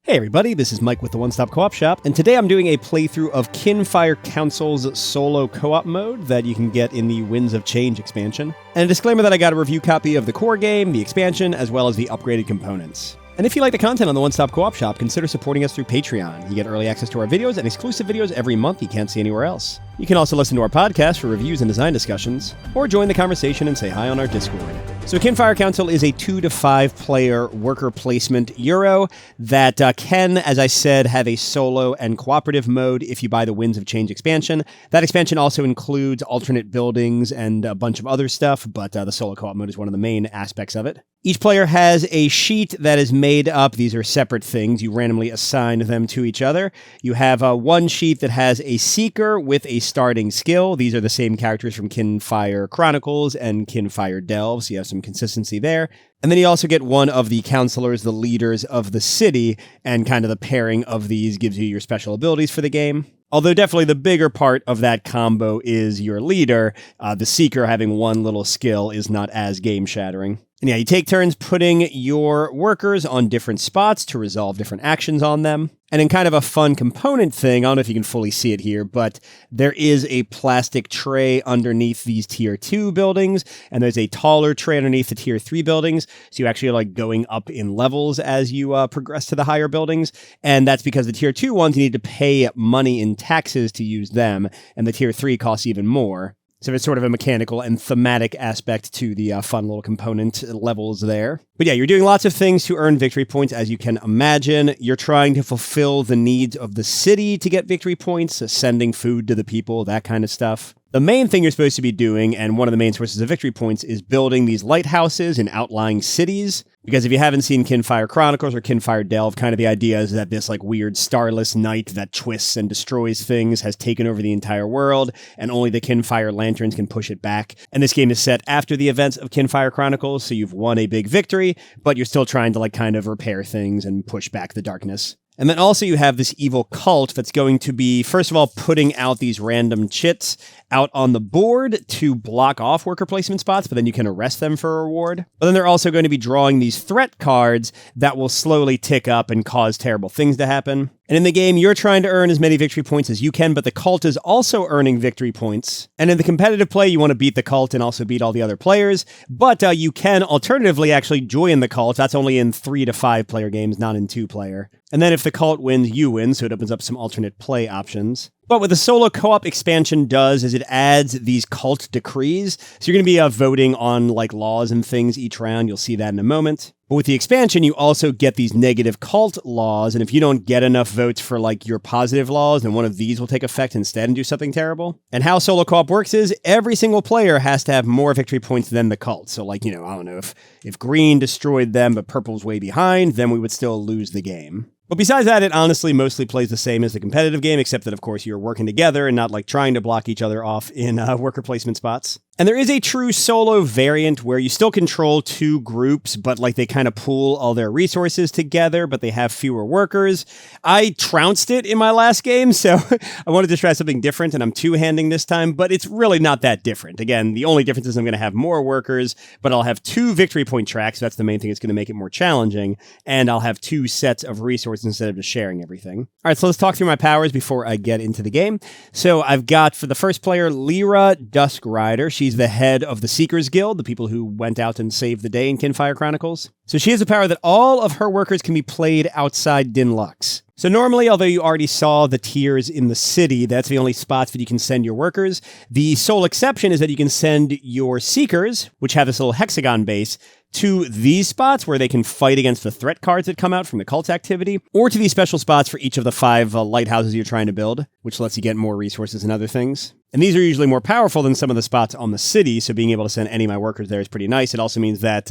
Hey everybody, this is Mike with the One Stop Co-op Shop, and today I'm doing a playthrough of Kinfire Council's solo co-op mode that you can get in the Winds of Change expansion. And a disclaimer that I got a review copy of the core game, the expansion, as well as the upgraded components. And if you like the content on the One Stop Co-op Shop, consider supporting us through Patreon. You get early access to our videos and exclusive videos every month you can't see anywhere else. You can also listen to our podcast for reviews and design discussions, or join the conversation and say hi on our Discord. So Kinfire Council is a 2 to 5 player worker placement Euro that can, as I said, have a solo and cooperative mode if you buy the Winds of Change expansion. That expansion also includes alternate buildings and a bunch of other stuff, but the solo co-op mode is one of the main aspects of it. Each player has a sheet that is made up. These are separate things. You randomly assign them to each other. You have one sheet that has a Seeker with a starting skill. These are the same characters from Kinfire Chronicles and Kinfire Delve, so you have some consistency there. And then you also get one of the counselors, the leaders of the city, and kind of the pairing of these gives you your special abilities for the game. Although definitely the bigger part of that combo is your leader. The Seeker having one little skill is not as game-shattering. And yeah, you take turns putting your workers on different spots to resolve different actions on them. And in kind of a fun component thing, I don't know if you can fully see it here, but there is a plastic tray underneath these tier 2 buildings, and there's a taller tray underneath the tier 3 buildings. So you actually are like going up in levels as you progress to the higher buildings. And that's because the tier 2 ones, you need to pay money in taxes to use them, and the tier 3 costs even more. So it's sort of a mechanical and thematic aspect to the fun little component levels there. But yeah, you're doing lots of things to earn victory points, as you can imagine. You're trying to fulfill the needs of the city to get victory points, sending food to the people, that kind of stuff. The main thing you're supposed to be doing, and one of the main sources of victory points, is building these lighthouses in outlying cities. Because if you haven't seen Kinfire Chronicles or Kinfire Delve, kind of the idea is that this like weird starless night that twists and destroys things has taken over the entire world, and only the Kinfire lanterns can push it back. And this game is set after the events of Kinfire Chronicles, so you've won a big victory, but you're still trying to like kind of repair things and push back the darkness. And then also you have this evil cult that's going to be, first of all, putting out these random chits out on the board to block off worker placement spots, but then you can arrest them for a reward. But then they're also going to be drawing these threat cards that will slowly tick up and cause terrible things to happen. And in the game, you're trying to earn as many victory points as you can, but the cult is also earning victory points. And in the competitive play, you want to beat the cult and also beat all the other players, but you can alternatively actually join the cult. That's only in 3 to 5 player games, not in 2 player. And then if the cult wins, you win, so it opens up some alternate play options. But what the solo co-op expansion does is it adds these cult decrees. So you're going to be voting on like laws and things each round. You'll see that in a moment. But with the expansion, you also get these negative cult laws. And if you don't get enough votes for like your positive laws, then one of these will take effect instead and do something terrible. And how solo co-op works is every single player has to have more victory points than the cult. So like, I don't know, if green destroyed them, but purple's way behind, then we would still lose the game. But besides that, it honestly mostly plays the same as the competitive game, except that, of course, you're working together and not like trying to block each other off in worker placement spots. And there is a true solo variant where you still control 2 groups, but like they kind of pool all their resources together, but they have fewer workers. I trounced it in my last game, so I wanted to try something different, and I'm 2-handing this time, but it's really not that different. Again, the only difference is I'm going to have more workers, but I'll have 2 victory point tracks. That's the main thing that's going to make it more challenging, and I'll have 2 sets of resources instead of just sharing everything. All right, so let's talk through my powers before I get into the game. So I've got, for the first player, Lyra Duskrider. She's the head of the Seekers Guild, the people who went out and saved the day in Kinfire Chronicles. So she has the power that all of her workers can be played outside Din Lux. So normally, although you already saw the tiers in the city, that's the only spots that you can send your workers. The sole exception is that you can send your Seekers, which have this little hexagon base, to these spots where they can fight against the threat cards that come out from the cult activity, or to these special spots for each of the 5 lighthouses you're trying to build, which lets you get more resources and other things. And these are usually more powerful than some of the spots on the city, so being able to send any of my workers there is pretty nice. It also means that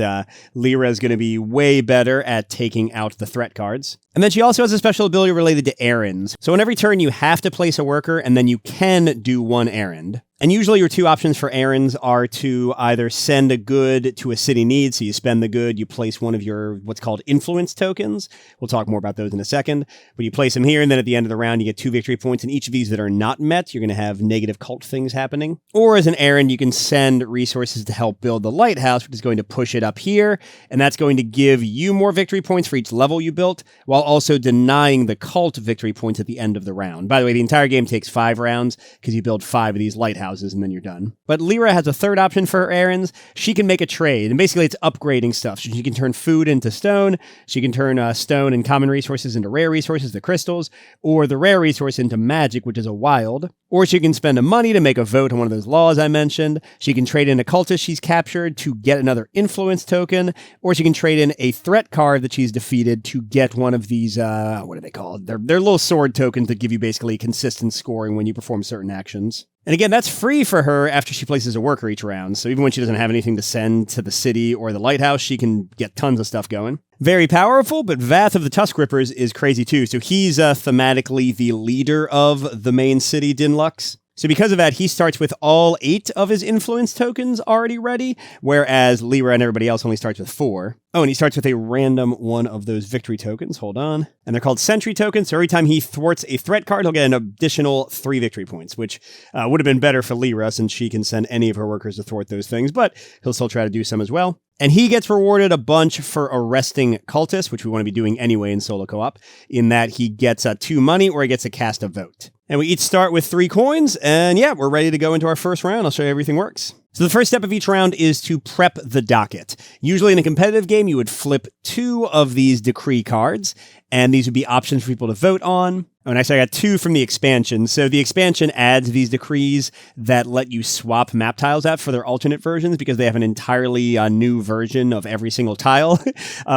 Lyra is going to be way better at taking out the threat cards. And then she also has a special ability related to errands. So on every turn, you have to place a worker, and then you can do one errand. And usually your 2 options for errands are to either send a good to a city need, so you spend the good, you place one of your what's called influence tokens. We'll talk more about those in a second. But you place them here, and then at the end of the round, you get 2 victory points. And each of these that are not met, you're going to have negative cult things happening. Or as an errand, you can send resources to help build the lighthouse, which is going to push it up here. And that's going to give you more victory points for each level you built, while also denying the cult victory points at the end of the round. By the way, the entire game takes 5 rounds because you build 5 of these lighthouses and then you're done. But Lyra has a third option for her errands. She can make a trade, and basically it's upgrading stuff. She can turn food into stone, she can turn stone and common resources into rare resources, the crystals, or the rare resource into magic, which is a wild. Or she can spend a money to make a vote on one of those laws I mentioned. She can trade in a cultist she's captured to get another influence token, or she can trade in a threat card that she's defeated to get one of these, what are they called? They're little sword tokens that give you basically consistent scoring when you perform certain actions. And again, that's free for her after she places a worker each round. So even when she doesn't have anything to send to the city or the lighthouse, she can get tons of stuff going. Very powerful, but Vath of the Tusk Rippers is crazy too. So he's thematically the leader of the main city, Dinlux. So because of that, he starts with all 8 of his influence tokens already ready, whereas Lyra and everybody else only starts with 4. Oh, and he starts with a random one of those victory tokens. Hold on. And they're called sentry tokens. So every time he thwarts a threat card, he'll get an additional 3 victory points, which would have been better for Lyra since she can send any of her workers to thwart those things, but he'll still try to do some as well. And he gets rewarded a bunch for arresting cultists, which we want to be doing anyway in solo co-op, in that he gets 2 money or he gets to cast a vote. And we each start with 3 coins, and yeah, we're ready to go into our first round. I'll show you everything works. So the first step of each round is to prep the docket. Usually in a competitive game, you would flip 2 of these decree cards, and these would be options for people to vote on. Oh, and actually I got 2 from the expansion. So the expansion adds these decrees that let you swap map tiles out for their alternate versions because they have an entirely new version of every single tile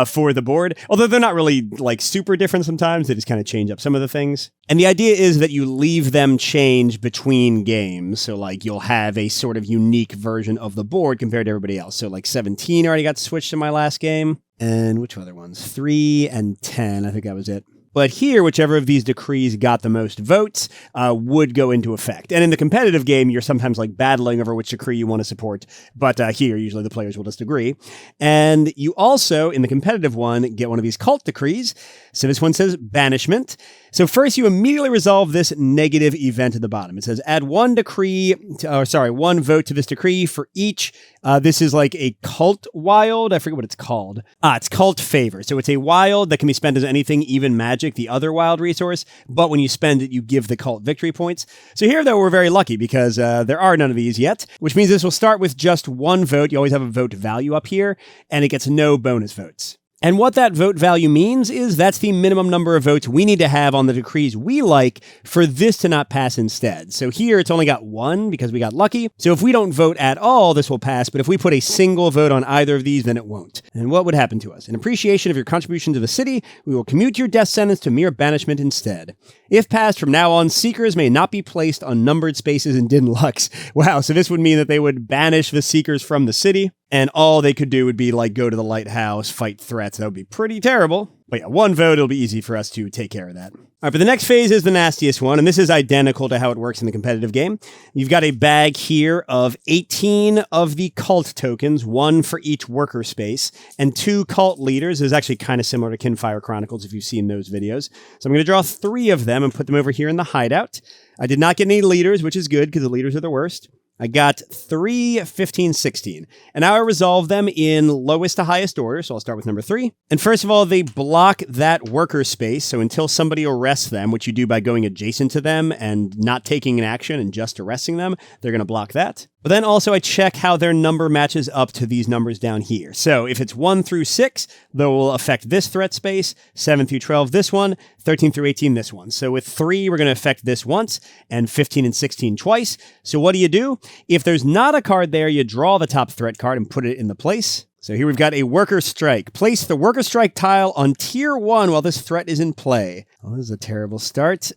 for the board. Although they're not really like super different sometimes. They just kind of change up some of the things. And the idea is that you leave them change between games. So like you'll have a sort of unique version of the board compared to everybody else. So like 17 already got switched in my last game. And which other ones? 3 and 10. I think that was it. But here, whichever of these decrees got the most votes would go into effect. And in the competitive game, you're sometimes like battling over which decree you want to support. But here, usually the players will just agree. And you also, in the competitive one, get one of these cult decrees. So this one says banishment. So first, you immediately resolve this negative event at the bottom. It says add 1 vote to this decree for each. This is like a cult wild. I forget what it's called. It's cult favor. So it's a wild that can be spent as anything, even magic, the other wild resource. But when you spend it, you give the cult victory points. So here, though, we're very lucky because there are none of these yet, which means this will start with just 1 vote. You always have a vote value up here, and it gets no bonus votes. And what that vote value means is that's the minimum number of votes we need to have on the decrees we like for this to not pass instead. So here it's only got 1 because we got lucky. So if we don't vote at all, this will pass. But if we put a single vote on either of these, then it won't. And what would happen to us? In appreciation of your contribution to the city, we will commute your death sentence to mere banishment instead. If passed, from now on, Seekers may not be placed on numbered spaces in Dinlux. Wow, so this would mean that they would banish the Seekers from the city, and all they could do would be like go to the lighthouse, fight threats. That would be pretty terrible. But yeah, 1 vote, it'll be easy for us to take care of that. All right, but the next phase is the nastiest one, and this is identical to how it works in the competitive game. You've got a bag here of 18 of the cult tokens, 1 for each worker space, and 2 cult leaders. This is actually kind of similar to Kinfire Chronicles if you've seen those videos. So I'm going to draw 3 of them and put them over here in the hideout. I did not get any leaders, which is good because the leaders are the worst. I got 3, 15, 16. And now I resolve them in lowest to highest order. So I'll start with number 3. And first of all, they block that worker space. So until somebody arrests them, which you do by going adjacent to them and not taking an action and just arresting them, they're going to block that. But then also I check how their number matches up to these numbers down here. So if it's 1 through 6, they will affect this threat space, 7 through 12, this one, 13 through 18, this one. So with 3, we're going to affect this once, and 15 and 16 twice. So what do? If there's not a card there, you draw the top threat card and put it in the place. So here we've got a Worker Strike. Place the Worker Strike tile on tier 1 while this threat is in play. Oh, this is a terrible start.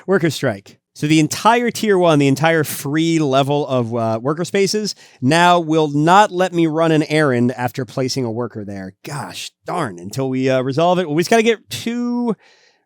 Worker Strike. So the entire tier 1, the entire free level of worker spaces, now will not let me run an errand after placing a worker there. Gosh darn, until we resolve it. Well, we just got to get 2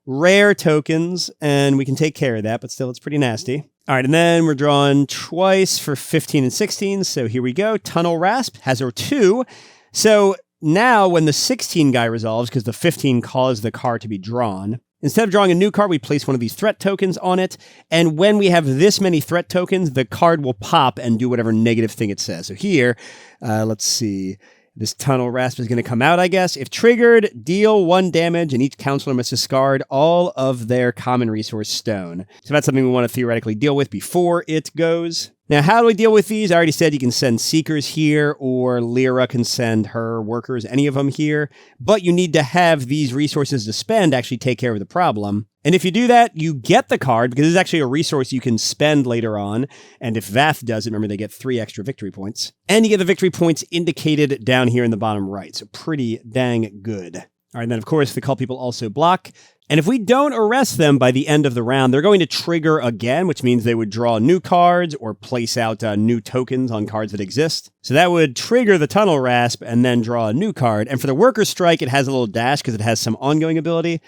rare tokens, and we can take care of that, but still, it's pretty nasty. All right, and then we're drawing twice for 15 and 16, so here we go. Tunnel Rasp has our 2. So now when the 16 guy resolves, because the 15 caused the card to be drawn, instead of drawing a new card, we place one of these threat tokens on it, and when we have this many threat tokens, the card will pop and do whatever negative thing it says. So here, let's see, This Tunnel Rasp is going to come out, I guess. If triggered, deal 1 damage, and each counselor must discard all of their common resource stone. So that's something we want to theoretically deal with before it goes. Now, how do we deal with these? I already said you can send Seekers here, or Lyra can send her workers, any of them here. But you need to have these resources to spend actually take care of the problem. And if you do that, you get the card, because this is actually a resource you can spend later on. And if Vath does it, remember they get 3 extra victory points. And you get the victory points indicated down here in the bottom right. So pretty dang good. All right, and then of course the cult people also block. And if we don't arrest them by the end of the round, they're going to trigger again, which means they would draw new cards or place out new tokens on cards that exist. So that would trigger the Tunnel Rasp and then draw a new card. And for the Worker Strike, it has a little dash because it has some ongoing ability.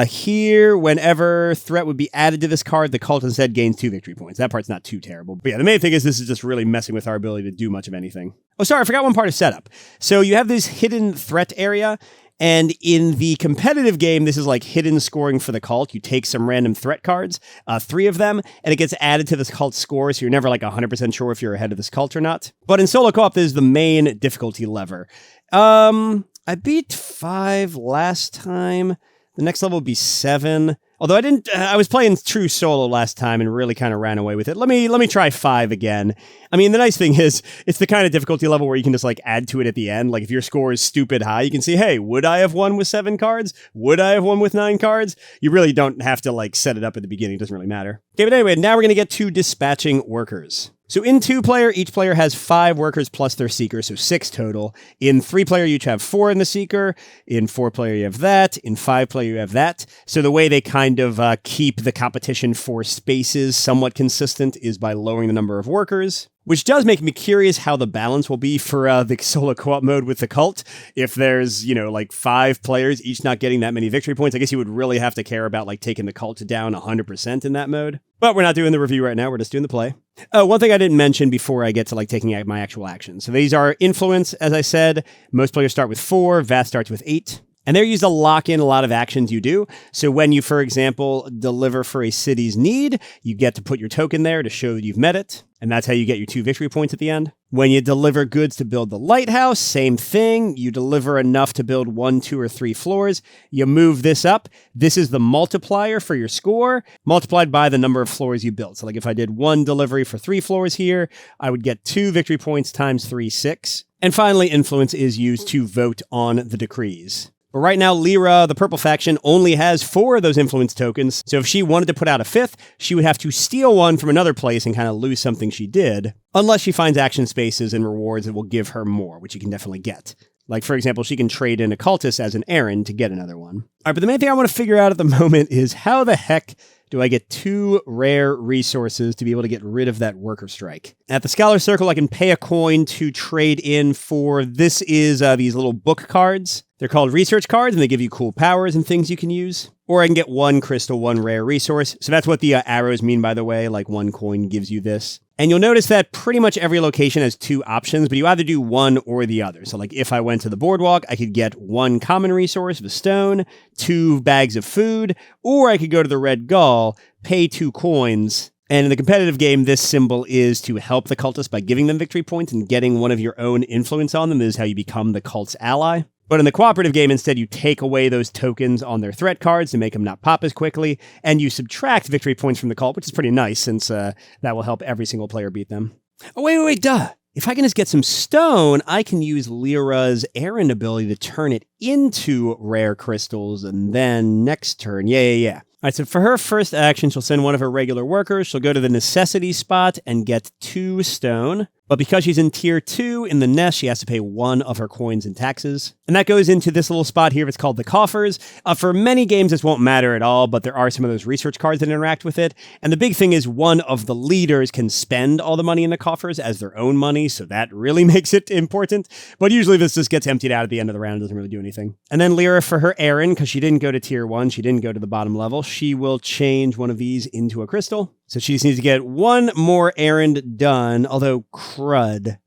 Here, whenever threat would be added to this card, the cult instead gains 2 victory points. That part's not too terrible. But yeah, the main thing is this is just really messing with our ability to do much of anything. Oh, sorry, I forgot one part of setup. So you have this hidden threat area. And in the competitive game, this is like hidden scoring for the cult. You take some random threat cards, 3 of them, and it gets added to this cult score, so you're never like 100% sure if you're ahead of this cult or not. But in solo co-op, this is the main difficulty lever. I beat 5 last time. The next level would be 7. Although I was playing true solo last time and really kind of ran away with it. Let me try 5 again. I mean, the nice thing is, it's the kind of difficulty level where you can just like add to it at the end. Like if your score is stupid high, you can see, hey, would I have won with 7 cards? Would I have won with 9 cards? You really don't have to like set it up at the beginning. It doesn't really matter. Okay, but anyway, now we're going to get to dispatching workers. So in 2-player, each player has 5 workers plus their Seeker, so 6 total. In 3-player, you each have 4 in the Seeker. In 4-player, you have that. In 5-player, you have that. So the way they kind of keep the competition for spaces somewhat consistent is by lowering the number of workers. Which does make me curious how the balance will be for the solo co-op mode with the cult. If there's, like 5 players, each not getting that many victory points, I guess you would really have to care about like taking the cult down 100% in that mode. But we're not doing the review right now, we're just doing the play. One thing I didn't mention before I get to like taking my actual actions. So these are influence, as I said. Most players start with 4, Vath starts with 8. And they're used to lock in a lot of actions you do. So when you, for example, deliver for a city's need, you get to put your token there to show that you've met it. And that's how you get your 2 victory points at the end. When you deliver goods to build the lighthouse, same thing. You deliver enough to build 1, 2, or 3 floors. You move this up. This is the multiplier for your score, multiplied by the number of floors you built. So like if I did 1 delivery for 3 floors here, I would get 2 victory points times 3, 6. And finally, influence is used to vote on the decrees. But right now, Lyra, the purple faction, only has 4 of those influence tokens. So if she wanted to put out a 5th, she would have to steal one from another place and kind of lose something she did. Unless she finds action spaces and rewards that will give her more, which you can definitely get. Like, for example, she can trade in a cultist as an errand to get another one. All right, but the main thing I want to figure out at the moment is how the heck do I get 2 rare resources to be able to get rid of that worker strike? At the Scholar Circle, I can pay a coin to trade in for, this is these little book cards. They're called research cards, and they give you cool powers and things you can use. Or I can get 1 crystal, 1 rare resource. So that's what the arrows mean, by the way, like 1 coin gives you this. And you'll notice that pretty much every location has 2 options, but you either do one or the other. So like if I went to the boardwalk, I could get 1 common resource of a stone, 2 bags of food, or I could go to the Red Gull, pay 2 coins. And in the competitive game, this symbol is to help the cultists by giving them victory points, and getting one of your own influence on them is how you become the cult's ally. But in the cooperative game, instead, you take away those tokens on their threat cards to make them not pop as quickly, and you subtract victory points from the cult, which is pretty nice, since that will help every single player beat them. Oh, wait, duh! If I can just get some stone, I can use Lyra's errand ability to turn it into rare crystals, and then next turn, yeah. All right, so for her first action, she'll send one of her regular workers. She'll go to the necessity spot and get 2 stone. But because she's in tier 2 in the nest, she has to pay 1 of her coins in taxes. And that goes into this little spot here. It's called the coffers. For many games, this won't matter at all, but there are some of those research cards that interact with it. And the big thing is one of the leaders can spend all the money in the coffers as their own money, so that really makes it important. But usually this just gets emptied out at the end of the round. It doesn't really do anything. And then Lyra, for her errand, because she didn't go to tier 1, she didn't go to the bottom level, she will change one of these into a crystal. So she just needs to get 1 more errand done, although crud.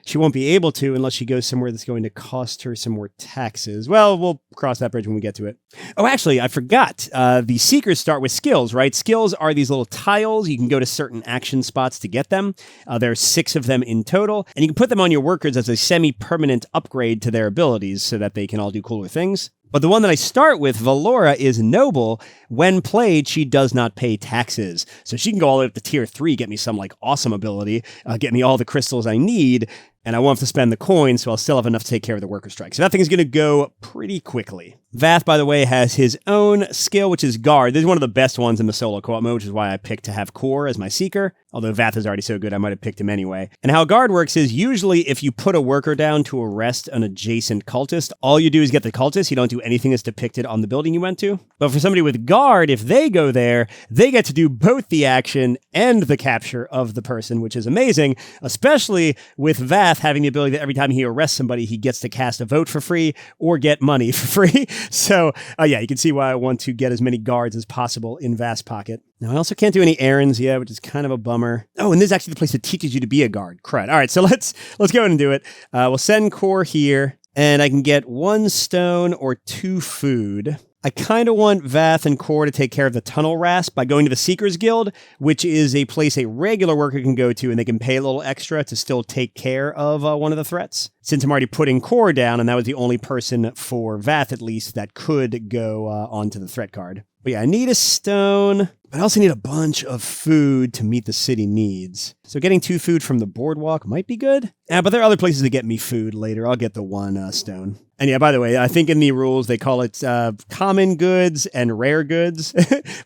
she won't be able to unless she goes somewhere that's going to cost her some more taxes. Well, we'll cross that bridge when we get to it. Oh, actually, I forgot. The Seekers start with skills, right? Skills are these little tiles. You can go to certain action spots to get them. There are 6 of them in total, and you can put them on your workers as a semi-permanent upgrade to their abilities so that they can all do cooler things. But the one that I start with, Valora, is Noble. When played, she does not pay taxes. So she can go all the way up to tier 3, get me some like awesome ability, get me all the crystals I need, and I won't have to spend the coins, so I'll still have enough to take care of the worker strike. So that thing is going to go pretty quickly. Vath, by the way, has his own skill, which is Guard. This is one of the best ones in the solo co-op mode, which is why I picked to have Core as my Seeker. Although Vath is already so good, I might have picked him anyway. And how Guard works is usually if you put a worker down to arrest an adjacent cultist, all you do is get the cultist. You don't do anything that's depicted on the building you went to. But for somebody with Guard, if they go there, they get to do both the action and the capture of the person, which is amazing, especially with Vath having the ability that every time he arrests somebody, he gets to cast a vote for free or get money for free. So, yeah, you can see why I want to get as many guards as possible in Vast's pocket. Now, I also can't do any errands yet, which is kind of a bummer. Oh, and this is actually the place that teaches you to be a guard. Crud. All right, so let's go ahead and do it. We'll send Core here, and I can get 1 stone or 2 food. I kind of want Vath and Core to take care of the Tunnel Rasp by going to the Seekers Guild, which is a place a regular worker can go to, and they can pay a little extra to still take care of one of the threats. Since I'm already putting Core down, and that was the only person for Vath, at least, that could go onto the threat card. But yeah, I need a stone, but I also need a bunch of food to meet the city needs. So getting 2 food from the boardwalk might be good. But there are other places to get me food later. I'll get the 1 stone. And yeah, by the way, I think in the rules they call it common goods and rare goods,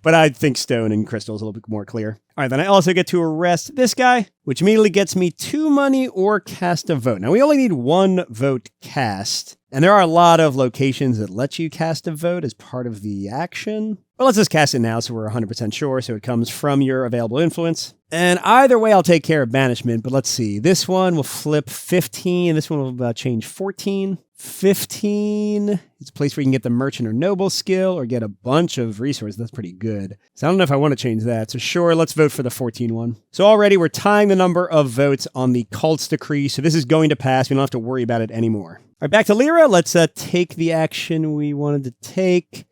but I think stone and crystal is a little bit more clear. All right, then I also get to arrest this guy, which immediately gets me 2 money or cast a vote. Now, we only need 1 vote cast, and there are a lot of locations that let you cast a vote as part of the action. But let's just cast it now so we're 100% sure, so it comes from your available influence. And either way, I'll take care of banishment, but let's see. This one will flip 15, this one will change 14. 15 is a place where you can get the merchant or noble skill or get a bunch of resources. That's pretty good. So I don't know if I want to change that. So sure, let's vote for the 14 one. So already we're tying the number of votes on the cult's decree. So this is going to pass. We don't have to worry about it anymore. All right, back to Lyra. Let's take the action we wanted to take.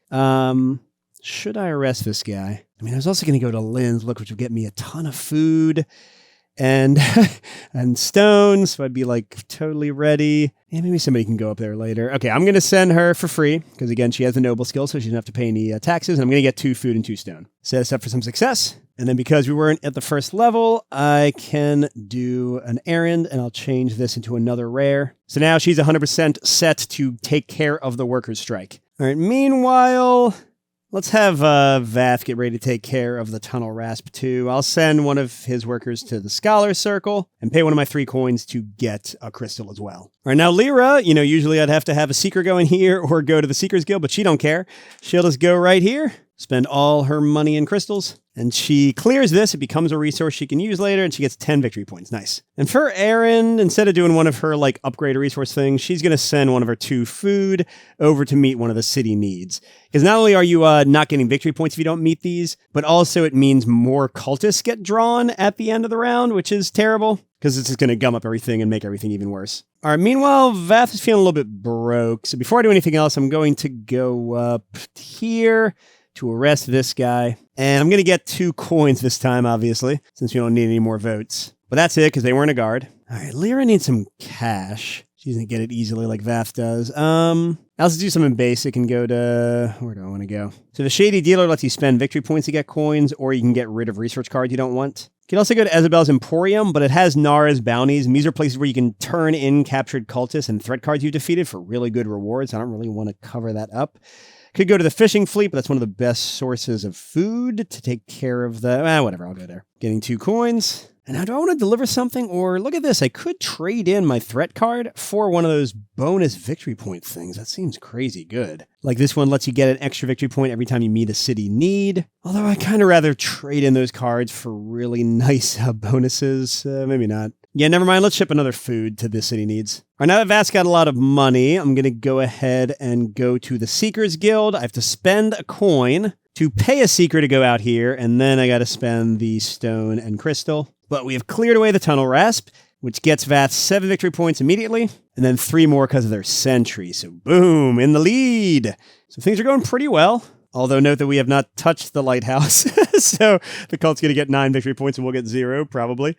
Should I arrest this guy? I mean, I was also going to go to Lynn's, which would get me a ton of food and and stones, so I'd be like totally ready. Yeah, maybe somebody can go up there later. Okay, I'm going to send her for free, because again, she has the noble skill, so she doesn't have to pay any taxes, and I'm going to get 2 food and 2 stone. Set us up for some success. And then because we weren't at the first level, I can do an errand, and I'll change this into another rare. So now she's 100% set to take care of the workers' strike. All right, meanwhile, let's have Vath get ready to take care of the Tunnel Rasp too. I'll send one of his workers to the Scholar's Circle and pay one of my 3 coins to get a crystal as well. All right, now Lyra, usually I'd have to have a Seeker go in here or go to the Seekers Guild, but she don't care. She'll just go right here, spend all her money in crystals, and she clears this. It becomes a resource she can use later, and she gets 10 victory points. Nice. And for Erin, instead of doing one of her upgrade a resource things, she's going to send one of her 2 food over to meet one of the city needs. Because not only are you not getting victory points if you don't meet these, but also it means more cultists get drawn at the end of the round, which is terrible, because it's just going to gum up everything and make everything even worse. All right, meanwhile, Vath is feeling a little bit broke. So before I do anything else, I'm going to go up here to arrest this guy. And I'm going to get 2 coins this time, obviously, since we don't need any more votes. But that's it, because they weren't a guard. All right, Lyra needs some cash. She doesn't get it easily like Vath does. I'll just do something basic and go to... Where do I want to go? So the Shady Dealer lets you spend victory points to get coins, or you can get rid of research cards you don't want. You can also go to Isabel's Emporium, but it has Nara's bounties, and these are places where you can turn in captured cultists and threat cards you defeated for really good rewards. I don't really want to cover that up. Could go to the fishing fleet, but that's one of the best sources of food to take care of the... whatever, I'll go there. Getting 2 coins. And now do I want to deliver something? Or look at this, I could trade in my threat card for one of those bonus victory point things. That seems crazy good. Like this one lets you get an extra victory point every time you meet a city need. Although I kind of rather trade in those cards for really nice bonuses. Maybe not. Yeah, never mind. Let's ship another food to the city needs. All right, now that Vath's got a lot of money, I'm going to go ahead and go to the Seekers Guild. I have to spend a coin to pay a Seeker to go out here, and then I got to spend the stone and crystal. But we have cleared away the Tunnel Rasp. which gets Vath 7 victory points immediately, and then 3 more because of their sentry. So boom, in the lead. So things are going pretty well. Although note that we have not touched the lighthouse. So the cult's going to get 9 victory points and we'll get 0, probably.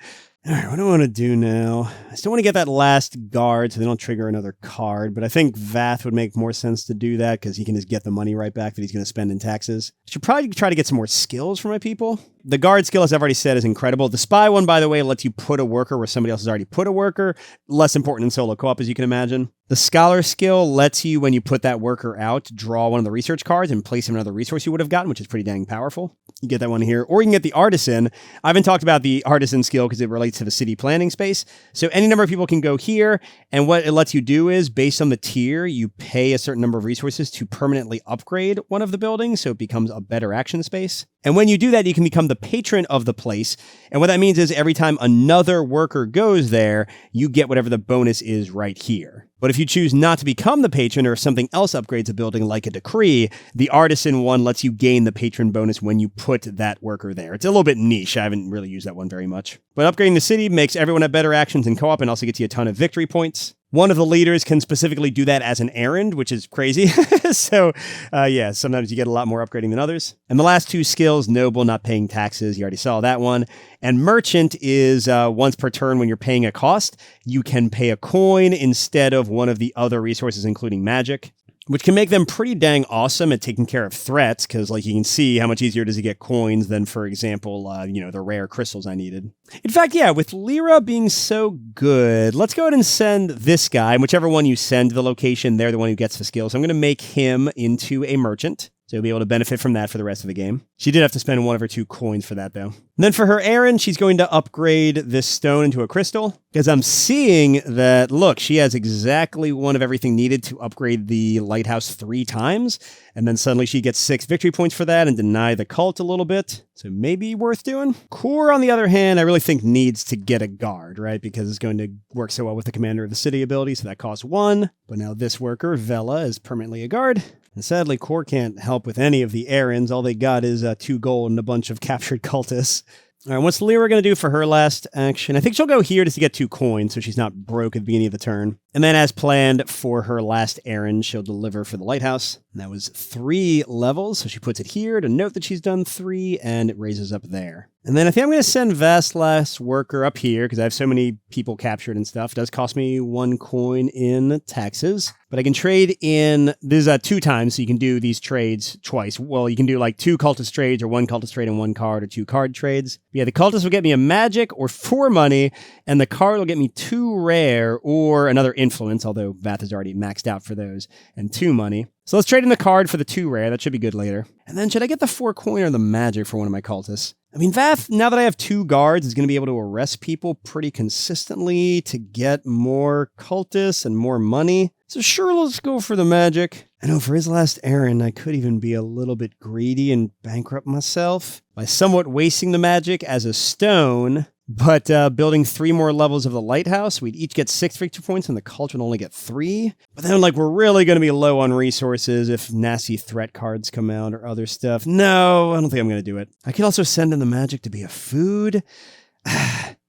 All right, what do I want to do now? I still want to get that last guard so they don't trigger another card, but I think Vath would make more sense to do that because he can just get the money right back that he's going to spend in taxes. I should probably try to get some more skills for my people. The guard skill, as I've already said, is incredible. The spy one, by the way, lets you put a worker where somebody else has already put a worker. Less important in solo co-op, as you can imagine. The scholar skill lets you, when you put that worker out, draw one of the research cards and place him in another resource you would have gotten, which is pretty dang powerful. You get that one here. Or you can get the artisan. I haven't talked about the artisan skill because it relates to the city planning space. So any number of people can go here, and what it lets you do is, based on the tier, you pay a certain number of resources to permanently upgrade one of the buildings, so it becomes a better action space. And when you do that, you can become the patron of the place. And what that means is every time another worker goes there, you get whatever the bonus is right here. But if you choose not to become the patron, or if something else upgrades a building like a decree, the artisan one lets you gain the patron bonus when you put that worker there. It's a little bit niche. I haven't really used that one very much. But upgrading the city makes everyone have better actions in co-op and also gets you a ton of victory points. One of the leaders can specifically do that as an errand, which is crazy. So, yeah, sometimes you get a lot more upgrading than others. And the last 2 skills, noble, not paying taxes. You already saw that one. And merchant is once per turn when you're paying a cost, you can pay a coin instead of one of the other resources, including magic, which can make them pretty dang awesome at taking care of threats, because like you can see how much easier it is to get coins than, for example, the rare crystals I needed. In fact, yeah, with Lyra being so good, let's go ahead and send this guy, and whichever one you send to the location, they're the one who gets the skill. So I'm going to make him into a merchant. So you'll be able to benefit from that for the rest of the game. She did have to spend 1 of her 2 coins for that, though. And then for her errand, she's going to upgrade this stone into a crystal, because I'm seeing that, look, she has exactly 1 of everything needed to upgrade the lighthouse 3 times, and then suddenly she gets 6 victory points for that and deny the cult a little bit. So maybe worth doing. Core, on the other hand, I really think needs to get a guard, right? Because it's going to work so well with the commander of the city ability, so that costs 1. But now this worker, Vela, is permanently a guard. And sadly, Core can't help with any of the errands. All they got is 2 gold and a bunch of captured cultists. All right, what's Lyra going to do for her last action? I think she'll go here just to get 2 coins, so she's not broke at the beginning of the turn. And then as planned for her last errand, she'll deliver for the lighthouse. And that was 3 levels, so she puts it here to note that she's done 3, and it raises up there. And then I think I'm going to send Vast's last worker up here, because I have so many people captured and stuff. It does cost me 1 coin in taxes. But I can trade in, this is 2 times, so you can do these trades twice. Well, you can do like 2 cultist trades, or 1 cultist trade and 1 card, or 2 card trades. But yeah, the cultist will get me a magic or 4 money, and the card will get me 2 rare or another influence, although Vath is already maxed out for those, and 2 money. So let's trade in the card for the 2 rare. That should be good later. And then should I get the 4 coin or the magic for one of my cultists? I mean, Vath, now that I have 2 guards, is going to be able to arrest people pretty consistently to get more cultists and more money. So sure, let's go for the magic. I know for his last errand, I could even be a little bit greedy and bankrupt myself by somewhat wasting the magic as a stone, but building 3 more levels of the lighthouse. We'd each get 6 victory points, and the cult would only get 3. But then, we're really going to be low on resources if nasty threat cards come out or other stuff. No, I don't think I'm going to do it. I could also send in the magic to be a food.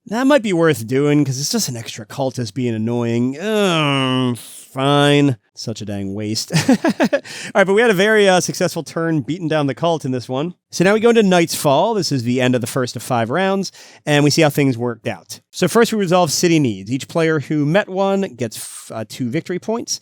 That might be worth doing, because it's just an extra cultist being annoying. Fine. Such a dang waste. All right, but we had a very successful turn beating down the cult in this one. So now we go into Night's Fall. This is the end of the first of 5 rounds, and we see how things worked out. So first we resolve city needs. Each player who met one gets 2 victory points,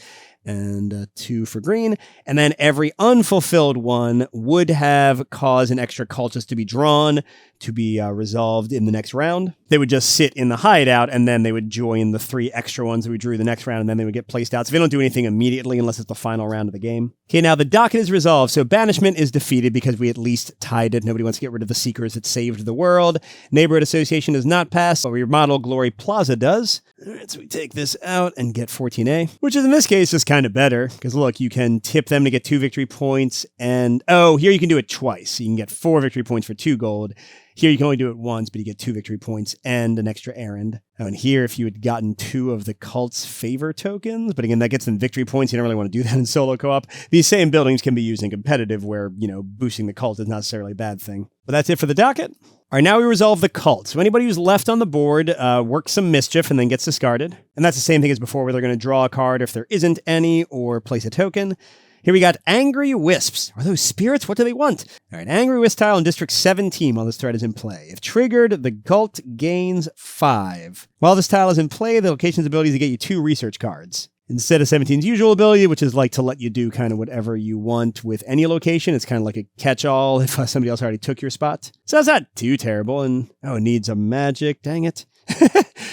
and 2 for green. And then every unfulfilled one would have caused an extra cultist to be drawn to be resolved in the next round. They would just sit in the hideout, and then they would join the 3 extra ones that we drew the next round, and then they would get placed out. So they don't do anything immediately unless it's the final round of the game. Okay, now the docket is resolved. So banishment is defeated because we at least tied it. Nobody wants to get rid of the seekers that saved the world. Neighborhood Association does not pass, but Remodel Glory Plaza does. All right, so we take this out and get 14A, which is in this case is kind of better, because look, you can tip them to get 2 victory points, and here you can do it twice. So you can get 4 victory points for 2 gold. Here you can only do it once, but you get 2 victory points and an extra errand. Oh, and here, if you had gotten 2 of the cult's favor tokens, but again, that gets them victory points. You don't really want to do that in solo co-op. These same buildings can be used in competitive, where, boosting the cult is not necessarily a bad thing. But that's it for the docket. All right, now we resolve the cult. So anybody who's left on the board works some mischief and then gets discarded. And that's the same thing as before, where they're going to draw a card if there isn't any, or place a token. Here we got Angry Wisps. Are those spirits? What do they want? All right, Angry Wisp tile in District 17 while this threat is in play. If triggered, the cult gains 5. While this tile is in play, the location's ability is to get you 2 research cards. Instead of 17's usual ability, which is like to let you do kind of whatever you want with any location. It's kind of like a catch-all if somebody else already took your spot. So that's not too terrible. And, it needs a magic. Dang it.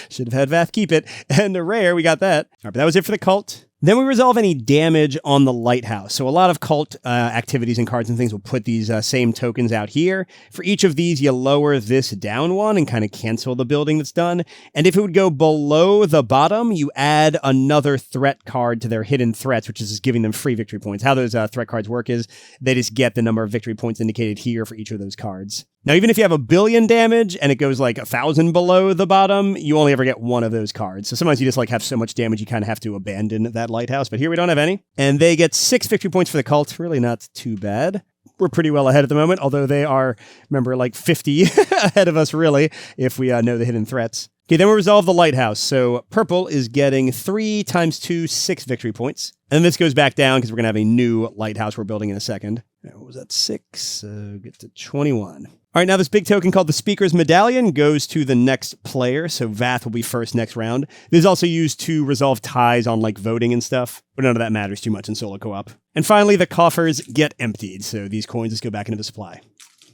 Should have had Vath keep it. And a rare, we got that. All right, but that was it for the cult. Then we resolve any damage on the lighthouse. So a lot of cult activities and cards and things will put these same tokens out here. For each of these, you lower this down one and kind of cancel the building that's done. And if it would go below the bottom, you add another threat card to their hidden threats, which is just giving them free victory points. How those threat cards work is they just get the number of victory points indicated here for each of those cards. Now, even if you have 1 billion damage and it goes like 1,000 below the bottom, you only ever get one of those cards. So sometimes you just like have so much damage you kind of have to abandon that lighthouse. But here we don't have any. And they get 6 victory points for the cult. Really not too bad. We're pretty well ahead at the moment, although they are, remember, like 50 ahead of us, really, if we know the hidden threats. Okay, then we resolve the lighthouse. So purple is getting 3 times 2, 6 victory points. And this goes back down because we're going to have a new lighthouse we're building in a second. What was that? 6? So get to 21. All right, now this big token called the Speaker's Medallion goes to the next player, so Vath will be first next round. This is also used to resolve ties on, like, voting and stuff, but none of that matters too much in solo co-op. And finally, the coffers get emptied, so these coins just go back into the supply.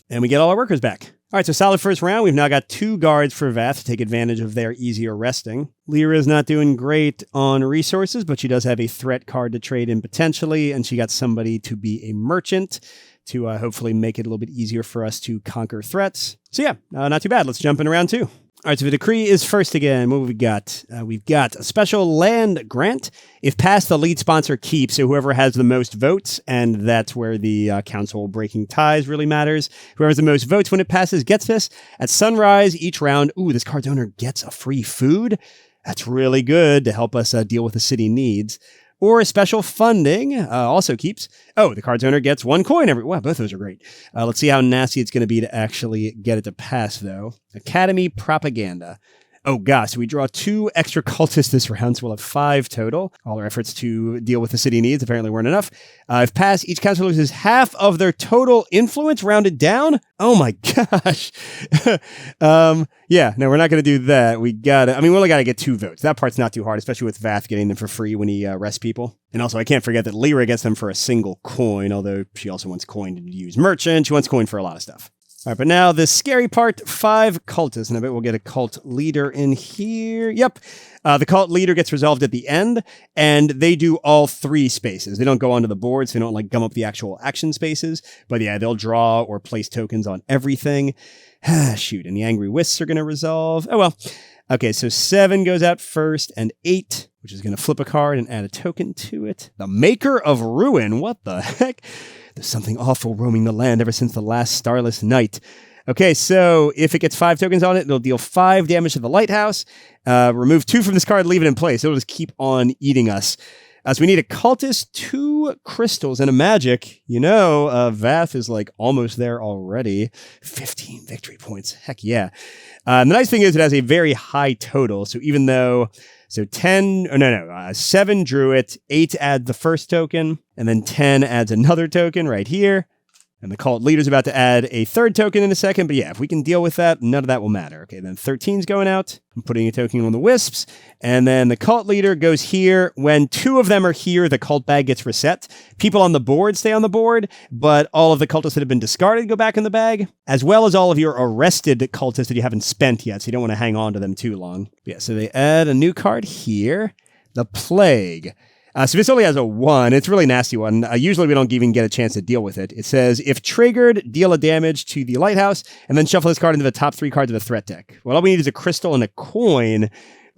And we get all our workers back. All right, so solid first round. We've now got 2 guards for Vath to take advantage of their easier resting. Lyra's not doing great on resources, but she does have a threat card to trade in potentially, and she got somebody to be a merchant to hopefully make it a little bit easier for us to conquer threats. So yeah, not too bad. Let's jump in round 2. All right, so the decree is first again. What have we got? We've got a special land grant. If passed, the lead sponsor keeps, so whoever has the most votes, and that's where the council breaking ties really matters. Whoever has the most votes when it passes gets this. At sunrise each round, this card's owner gets a free food. That's really good to help us deal with the city needs. Or special funding also keeps. The card's owner gets 1 coin every... Wow, both those are great. Let's see how nasty it's going to be to actually get it to pass, though. Academy Propaganda. Oh gosh, we draw 2 extra cultists this round, so we'll have 5 total. All our efforts to deal with the city needs apparently weren't enough. If passed, each council loses half of their total influence rounded down. Oh my gosh. Yeah, no, we're not going to do that. We only got to get 2 votes. That part's not too hard, especially with Vath getting them for free when he rests people. And also, I can't forget that Lyra gets them for a single coin, although she also wants coin to use merchant. She wants coin for a lot of stuff. All right, but now the scary part, 5 cultists, and I bet we'll get a cult leader in here. Yep. The cult leader gets resolved at the end, and they do all 3 spaces. They don't go onto the board, so they don't like gum up the actual action spaces. But yeah, they'll draw or place tokens on everything. Shoot, and the Angry Wisps are going to resolve. Oh, well. Okay, so 7 goes out first, and 8, which is going to flip a card and add a token to it. The Maker of Ruin. What the heck? There's something awful roaming the land ever since the last starless night. Okay, so if it gets 5 tokens on it, it'll deal 5 damage to the lighthouse. Remove 2 from this card, leave it in place. It'll just keep on eating us. So we need a cultist, 2 crystals, and a magic. Vath is like almost there already. 15 victory points. Heck yeah. The nice thing is it has a very high total. So even though... So 7 drew it, 8 adds the first token, and then 10 adds another token right here. And the cult leader's about to add a 3rd token in a second, but yeah, if we can deal with that, none of that will matter. Okay, then 13's going out. I'm putting a token on the wisps, and then the cult leader goes here. When 2 of them are here, the cult bag gets reset. People on the board stay on the board, but all of the cultists that have been discarded go back in the bag, as well as all of your arrested cultists that you haven't spent yet, so you don't want to hang on to them too long. Yeah, so they add a new card here, the Plague. So this only has a 1. It's a really nasty one. Usually we don't even get a chance to deal with it. It says, if triggered, deal a damage to the lighthouse, and then shuffle this card into the top 3 cards of the threat deck. Well, all we need is a crystal and a coin.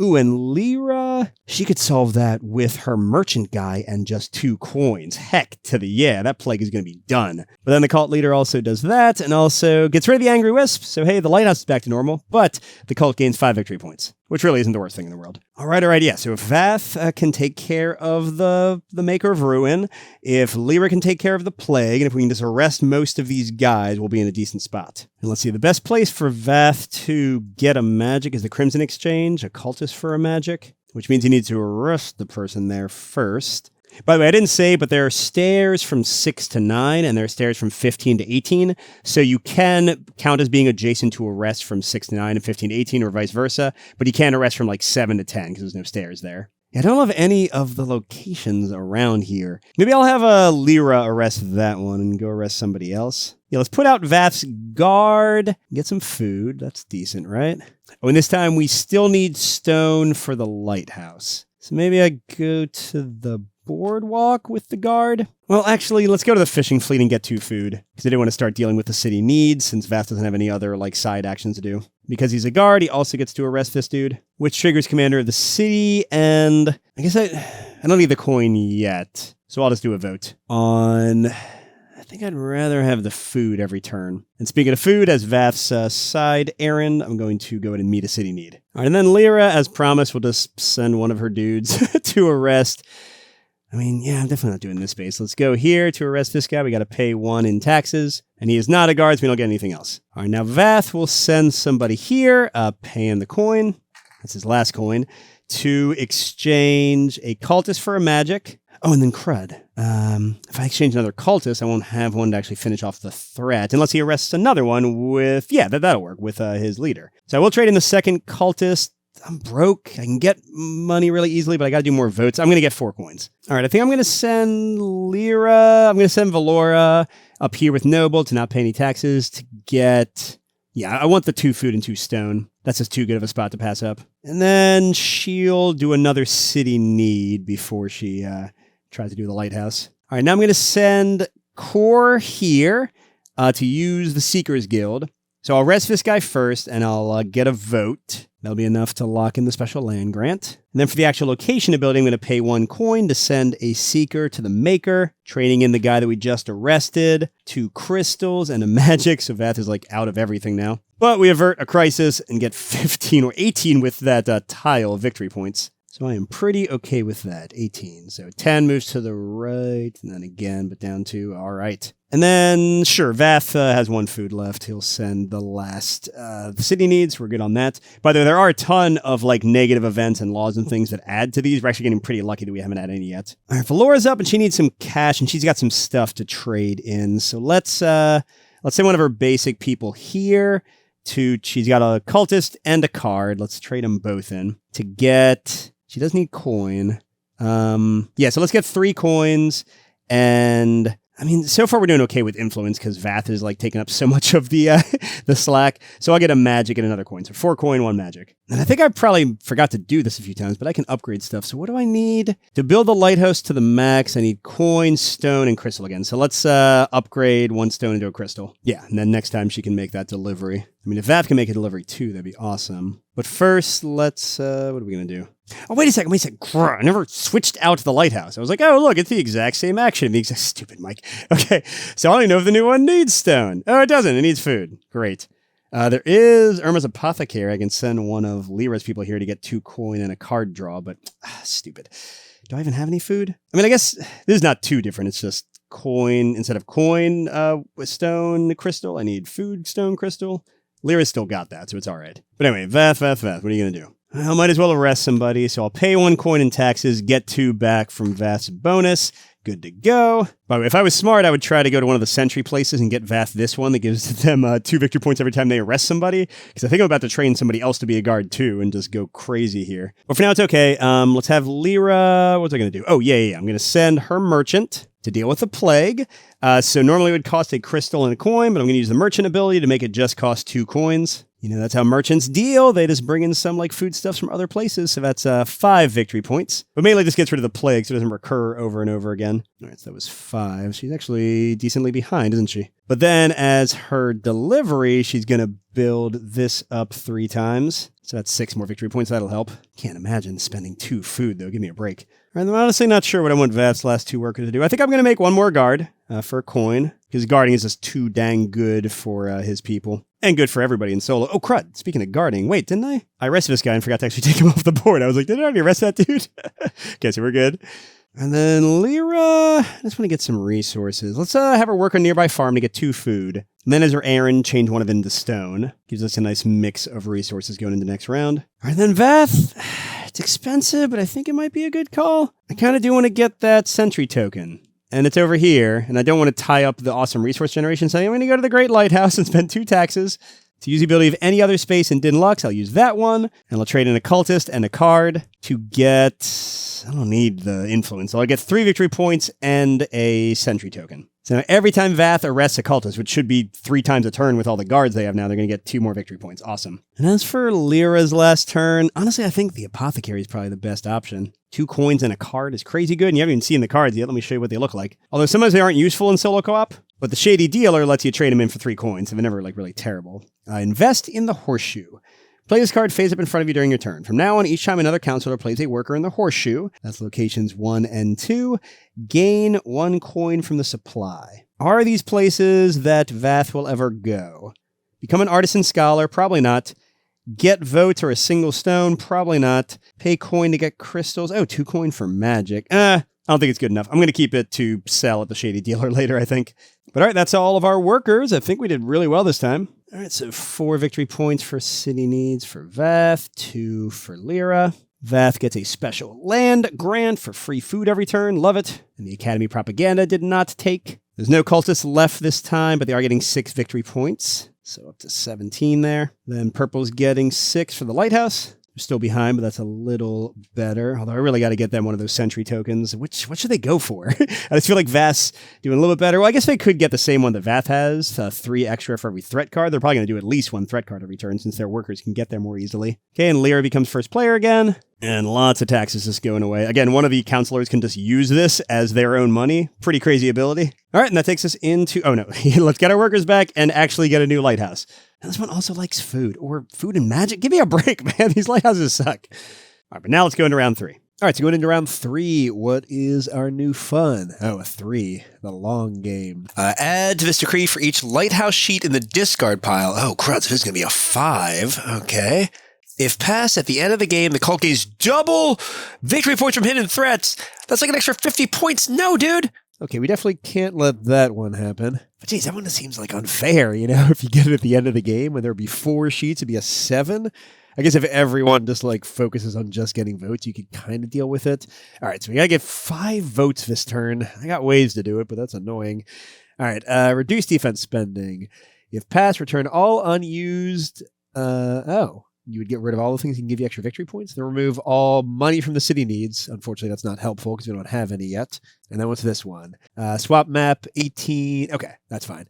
Ooh, and Lyra, she could solve that with her merchant guy and just 2 coins. Heck to the yeah, that plague is going to be done. But then the cult leader also does that, and also gets rid of the Angry Wisp. So hey, the lighthouse is back to normal, but the cult gains 5 victory points. which really isn't the worst thing in the world. All right, yeah. So if Vath can take care of the Maker of Ruin, if Lyra can take care of the Plague, and if we can just arrest most of these guys, we'll be in a decent spot. And let's see, the best place for Vath to get a magic is the Crimson Exchange, a cultist for a magic, which means he needs to arrest the person there first. By the way, I didn't say, but there are stairs from 6 to 9, and there are stairs from 15 to 18. So you can count as being adjacent to arrest from 6 to 9 and 15 to 18, or vice versa. But you can't arrest from like 7 to 10 because there's no stairs there. Yeah, I don't have any of the locations around here. Maybe I'll have a Lyra arrest that one and go arrest somebody else. Yeah, let's put out Vath's guard. Get some food. That's decent, right? Oh, and this time we still need stone for the lighthouse. So maybe I go to the boardwalk with the guard. Well, actually, let's go to the fishing fleet and get 2 food, because I didn't want to start dealing with the city needs, since Vath doesn't have any other like side actions to do. Because he's a guard, he also gets to arrest this dude, which triggers commander of the city, and I guess I don't need the coin yet, so I'll just do a vote on... I think I'd rather have the food every turn. And speaking of food, as Vath's side errand, I'm going to go ahead and meet a city need. All right, and then Lyra, as promised, will just send one of her dudes to arrest... I mean, yeah, I'm definitely not doing this space. Let's go here to arrest this guy. We got to pay 1 in taxes, and he is not a guard, so we don't get anything else. All right, now Vath will send somebody here, paying the coin. That's his last coin, to exchange a cultist for a magic. Oh, and then crud. If I exchange another cultist, I won't have one to actually finish off the threat, unless he arrests another one with, yeah, that'll work, with his leader. So I will trade in the second cultist. I'm broke. I can get money really easily, but I got to do more votes. I'm going to get 4 coins. All right, I think I'm going to send Lyra. I'm going to send Valora up here with Noble to not pay any taxes to get... Yeah, I want the 2 food and 2 stone. That's just too good of a spot to pass up. And then she'll do another city need before she tries to do the lighthouse. All right, now I'm going to send Core here to use the Seekers Guild. So I'll arrest this guy first, and I'll get a vote. That'll be enough to lock in the special land grant. And then for the actual location ability, I'm going to pay 1 coin to send a Seeker to the Maker, trading in the guy that we just arrested, 2 crystals, and a magic, so Vath is like out of everything now. But we avert a crisis and get 15 or 18 with that tile of victory points. So I am pretty okay with that, 18. So 10 moves to the right, and then again, but down 2, all right. And then, sure, Vath has 1 food left. He'll send the last the city needs. We're good on that. By the way, there are a ton of like negative events and laws and things that add to these. We're actually getting pretty lucky that we haven't had any yet. All right, Valora's up, and she needs some cash, and she's got some stuff to trade in. So let's send one of her basic people here to... She's got a cultist and a card. Let's trade them both in to get... She does need coin. Yeah, so let's get 3 coins, and... I mean, so far we're doing okay with influence because Vath is like taking up so much of the the slack. So I'll get a magic and another coin. So 4 coin, 1 magic. And I think I probably forgot to do this a few times, but I can upgrade stuff. So what do I need? To build the lighthouse to the max, I need coin, stone, and crystal again. So let's upgrade 1 stone into a crystal. Yeah, and then next time she can make that delivery. I mean, if Vath can make a delivery too, that'd be awesome. But first, let's, what are we going to do? Oh, wait a second. Grr, I never switched out to the lighthouse. I was like, oh, look, it's the exact same action. Stupid Mike. Okay, so I don't even know if the new one needs stone. Oh, it doesn't. It needs food. Great. There is Irma's Apothecary. I can send one of Lyra's people here to get 2 coin and a card draw, but stupid. Do I even have any food? I mean, I guess this is not too different. It's just coin instead of coin with stone crystal. I need food, stone, crystal. Lyra's still got that, so it's all right. But anyway, Vath, what are you going to do? I might as well arrest somebody, so I'll pay 1 coin in taxes, get 2 back from Vath's bonus. Good to go. By the way, if I was smart, I would try to go to one of the sentry places and get Vath this one that gives them 2 victory points every time they arrest somebody, because I think I'm about to train somebody else to be a guard too and just go crazy here. But for now, it's okay. Let's have Lyra. What's I going to do? Oh, yeah. I'm going to send her merchant to deal with the plague. So normally it would cost a crystal and a coin, but I'm going to use the merchant ability to make it just cost 2 coins. You know, that's how merchants deal. They just bring in some like foodstuffs from other places. So that's 5 victory points. But mainly just gets rid of the plague so it doesn't recur over and over again. All right, so that was 5. She's actually decently behind, isn't she? But then as her delivery, she's going to build this up 3 times. So that's 6 more victory points. That'll help. Can't imagine spending 2 food, though. Give me a break. All right, I'm honestly not sure what I want Vath's last 2 workers to do. I think I'm going to make 1 more guard for a coin, because guarding is just too dang good for his people. And good for everybody in solo. Oh, crud. Speaking of guarding, wait, didn't I? I arrested this guy and forgot to actually take him off the board. I was like, did I already arrest that dude? Okay, so we're good. And then Lyra, I just want to get some resources. Let's have her work on a nearby farm to get 2 food. And then as her errand, change one of it into stone. Gives us a nice mix of resources going into the next round. All right, then Vath. It's expensive, but I think it might be a good call. I kind of do want to get that sentry token. And it's over here, and I don't want to tie up the awesome resource generation, so I'm going to go to the Great Lighthouse and spend 2 taxes. To use the ability of any other space in Din Lux, I'll use that one, and I'll trade in a cultist and a card to get... I don't need the influence, so I'll get 3 victory points and a sentry token. So now every time Vath arrests a cultist, which should be 3 times a turn with all the guards they have now, they're going to get 2 more victory points. Awesome. And as for Lyra's last turn, honestly, I think the Apothecary is probably the best option. 2 coins and a card is crazy good, and you haven't even seen the cards yet. Let me show you what they look like. Although sometimes they aren't useful in solo co-op, but the Shady Dealer lets you trade them in for 3 coins, so they're never really terrible. Invest in the Horseshoe. Play this card face up in front of you during your turn. From now on, each time another counselor plays a worker in the Horseshoe, that's locations 1 and 2, gain 1 coin from the supply. Are these places that Vath will ever go? Become an artisan scholar? Probably not. Get votes or a single stone? Probably not. Pay coin to get crystals? Oh, 2 coin for magic. I don't think it's good enough. I'm going to keep it to sell at the Shady Dealer later, I think. But all right, that's all of our workers. I think we did really well this time. All right, so 4 victory points for city needs for Vath, 2 for Lyra. Vath gets a special land grant for free food every turn. Love it. And the Academy propaganda did not take. There's no cultists left this time, but they are getting 6 victory points. So up to 17 there. Then Purple's getting 6 for the Lighthouse. They're still behind, but that's a little better. Although I really got to get them one of those sentry tokens. What should they go for? I just feel like Vath's doing a little bit better. Well, I guess they could get the same one that Vath has, 3 extra for every threat card. They're probably going to do at least 1 threat card every turn since their workers can get there more easily. Okay, and Lyra becomes first player again. And lots of taxes just going away. Again, one of the counselors can just use this as their own money. Pretty crazy ability. All right, and that takes us into... Oh, no. Let's get our workers back and actually get a new lighthouse. Now, this one also likes food. Or food and magic. Give me a break, man. These lighthouses suck. All right, but now let's go into round 3. All right, so going into round 3, what is our new fun? Oh, a 3. The long game. Add to this decree for each lighthouse sheet in the discard pile. Oh, crud, so this is going to be a 5. Okay. If passed at the end of the game, the cult gains double victory points from hidden threats. That's like an extra 50 points. No, dude. Okay, we definitely can't let that one happen. But geez, that one seems like unfair, you know? If you get it at the end of the game, when there'd be 4 sheets, it'd be a 7. I guess if everyone just focuses on just getting votes, you could kind of deal with it. All right, so we gotta get 5 votes this turn. I got ways to do it, but that's annoying. All right, reduce defense spending. If passed, return all unused... You would get rid of all the things that can give you extra victory points. Then remove all money from the city needs. Unfortunately, that's not helpful because we don't have any yet. And then what's this one? Swap map 18. Okay, that's fine.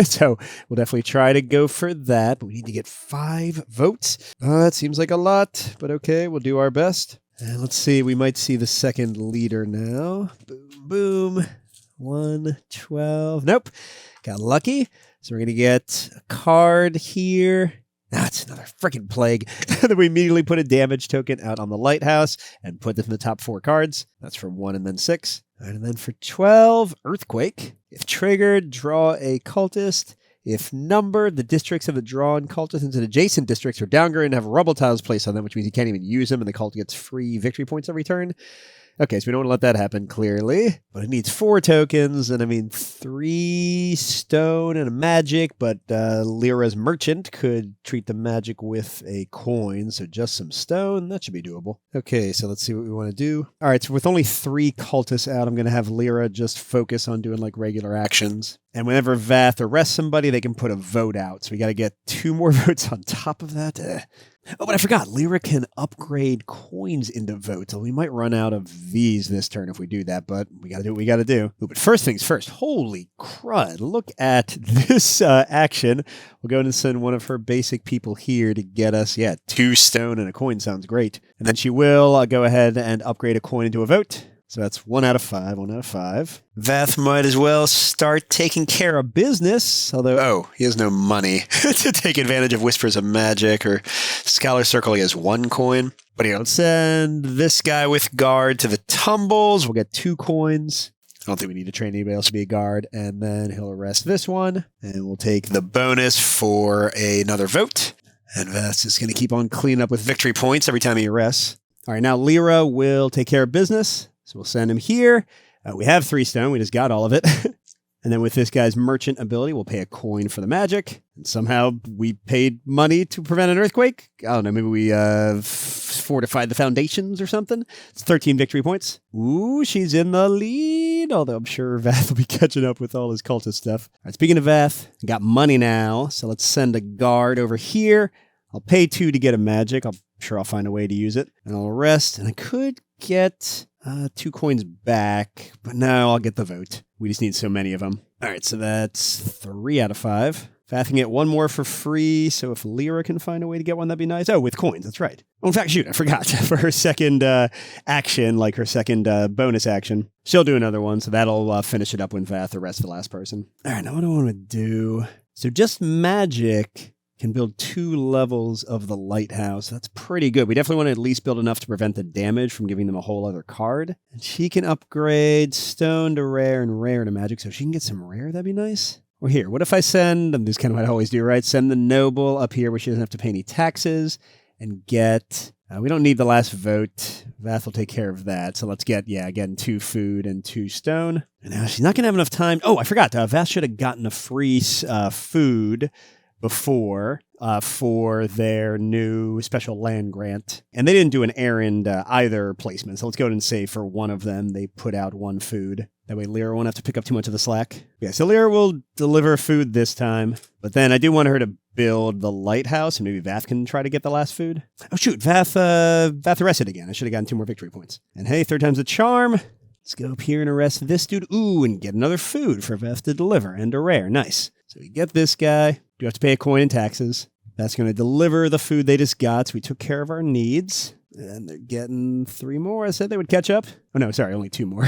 So we'll definitely try to go for that. But we need to get 5 votes. That seems like a lot. But okay, we'll do our best. And let's see. We might see the second leader now. Boom, boom. 1, 12. Nope. Got lucky. So we're going to get a card here. That's another freaking plague. Then we immediately put a damage token out on the lighthouse and put this in the top 4 cards. That's from 1 and then 6. And then for 12, Earthquake. If triggered, draw a cultist. If numbered, the districts of the drawn cultist into adjacent districts are downgraded and have rubble tiles placed on them, which means you can't even use them, and the cult gets free victory points every turn. Okay, so we don't want to let that happen, clearly. But it needs 4 tokens, and I mean 3 stone and a magic, but Lyra's merchant could treat the magic with a coin, so just some stone. That should be doable. Okay, so let's see what we want to do. All right, so with only 3 cultists out, I'm going to have Lyra just focus on doing regular actions. And whenever Vath arrests somebody, they can put a vote out. So we got to get 2 more votes on top of that. Oh, but I forgot. Lyra can upgrade coins into votes. So we might run out of these this turn if we do that, but we got to do what we got to do. Ooh, but first things first. Holy crud. Look at this action. We'll go and send one of her basic people here to get us, 2 stone and a coin. Sounds great. And then she will go ahead and upgrade a coin into a vote. So that's 1 out of 5, 1 out of 5. Vath might as well start taking care of business, although, he has no money to take advantage of Whispers of Magic or Scholar Circle. He has 1 coin. But let's send this guy with guard to the tumbles. We'll get 2 coins. don't think we need to train anybody else to be a guard. And then he'll arrest this one, and we'll take The bonus for another vote. And Veth's just going to keep on cleaning up with victory points every time he arrests. All right, now Lyra will take care of business. So we'll send him here. We have 3 stone. We just got all of it. And then with this guy's merchant ability, we'll pay a coin for the magic. And somehow we paid money to prevent an earthquake. I don't know, maybe we fortified the foundations or something. It's 13 victory points. Ooh, she's in the lead. Although I'm sure Vath will be catching up with all his cultist stuff. All right, speaking of Vath, I got money now. So let's send a guard over here. I'll pay 2 to get a magic. I'm sure I'll find a way to use it. And I'll rest. And I could get 2 coins back. But no, I'll get the vote. We just need so many of them. All right, so that's 3 out of 5. Vath can get 1 more for free, so if Lyra can find a way to get one, that'd be nice. Oh, with coins, that's right. Oh, in fact, shoot, I forgot. For her second action, like her second bonus action, she'll do another one, so that'll finish it up when Vath arrests the last person. All right, now what do I want to do? So just magic can build 2 levels of the lighthouse. That's pretty good. We definitely want to at least build enough to prevent the damage from giving them a whole other card. And she can upgrade stone to rare and rare to magic, so if she can get some rare, that'd be nice. Or here, what if I send, and this is kind of what I always do, right? Send the noble up here where she doesn't have to pay any taxes and get, we don't need the last vote. Vath will take care of that. So let's get, again, 2 food and 2 stone. And now she's not going to have enough time. Oh, I forgot. Vath should have gotten a free food before for their new special land grant. And they didn't do an errand either placement. So let's go ahead and say for one of them, they put out 1 food. That way Lyra won't have to pick up too much of the slack. Yeah, so Lyra will deliver food this time. But then I do want her to build the lighthouse, and maybe Vath can try to get the last food. Oh, shoot, Vath arrested again. I should have gotten 2 more victory points. And hey, 3rd time's a charm. Let's go up here and arrest this dude. Ooh, and get another food for Vath to deliver, and a rare. Nice. So we get this guy. Do have to pay a coin and taxes. That's going to deliver the food they just got, so we took care of our needs. And they're getting 3 more. I said they would catch up. Oh, no, sorry, only 2 more.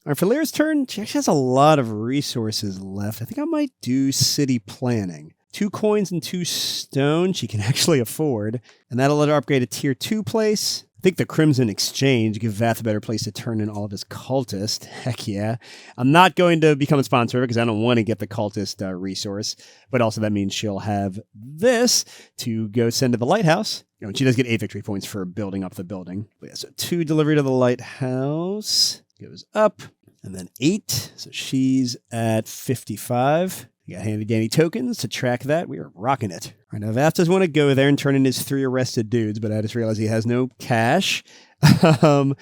All right, for Lyra's turn, she actually has a lot of resources left. I think I might do city planning. 2 coins and 2 stone she can actually afford. And that'll let her upgrade a tier 2 place. I think the Crimson Exchange give Vath a better place to turn in all of his cultists. Heck yeah. I'm not going to become a sponsor because I don't want to get the cultist resource. But also that means she'll have this to go send to the lighthouse. You know, and she does get 8 victory points for building up the building. But yeah, so 2 delivery to the lighthouse. Goes up. And then 8. So she's at 55. You got handy dandy tokens to track that. We are rocking it. All right, now Vath does want to go there and turn in his 3 arrested dudes, but I just realized he has no cash. So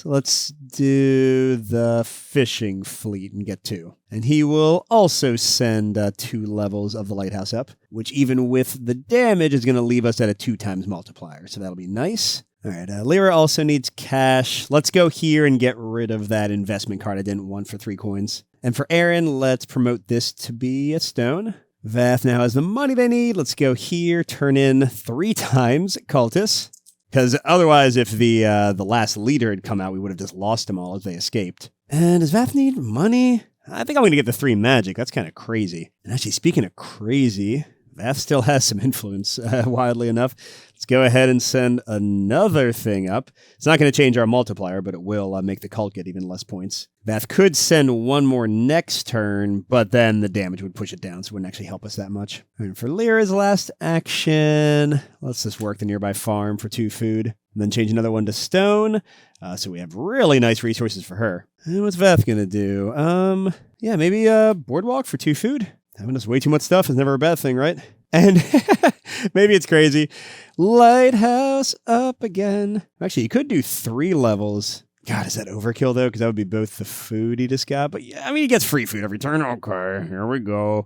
let's do the fishing fleet and get 2. And he will also send 2 levels of the lighthouse up, which even with the damage is going to leave us at a 2 times multiplier. So that'll be nice. All right, Lyra also needs cash. Let's go here and get rid of that investment card I didn't want for 3 coins. And for Aaron, let's promote this to be a stone. Vath now has the money they need. Let's go here, turn in 3 times cultists. Because otherwise, if the last leader had come out, we would have just lost them all as they escaped. And does Vath need money? I think I'm going to get the 3 magic. That's kind of crazy. And actually, speaking of crazy, Vath still has some influence, wildly enough. Let's go ahead and send another thing up. It's not going to change our multiplier, but it will make the cult get even less points. Vath could send 1 more next turn, but then the damage would push it down, so it wouldn't actually help us that much. And for Lyra's last action, let's just work the nearby farm for 2 food, and then change another one to stone, so we have really nice resources for her. And what's Vath going to do? Yeah, maybe a boardwalk for 2 food? Having us way too much stuff is never a bad thing, right? And maybe it's crazy. Lighthouse up again. Actually, you could do 3 levels. God, is that overkill, though? Because that would be both the food he just got. But yeah, I mean, he gets free food every turn. Okay, here we go.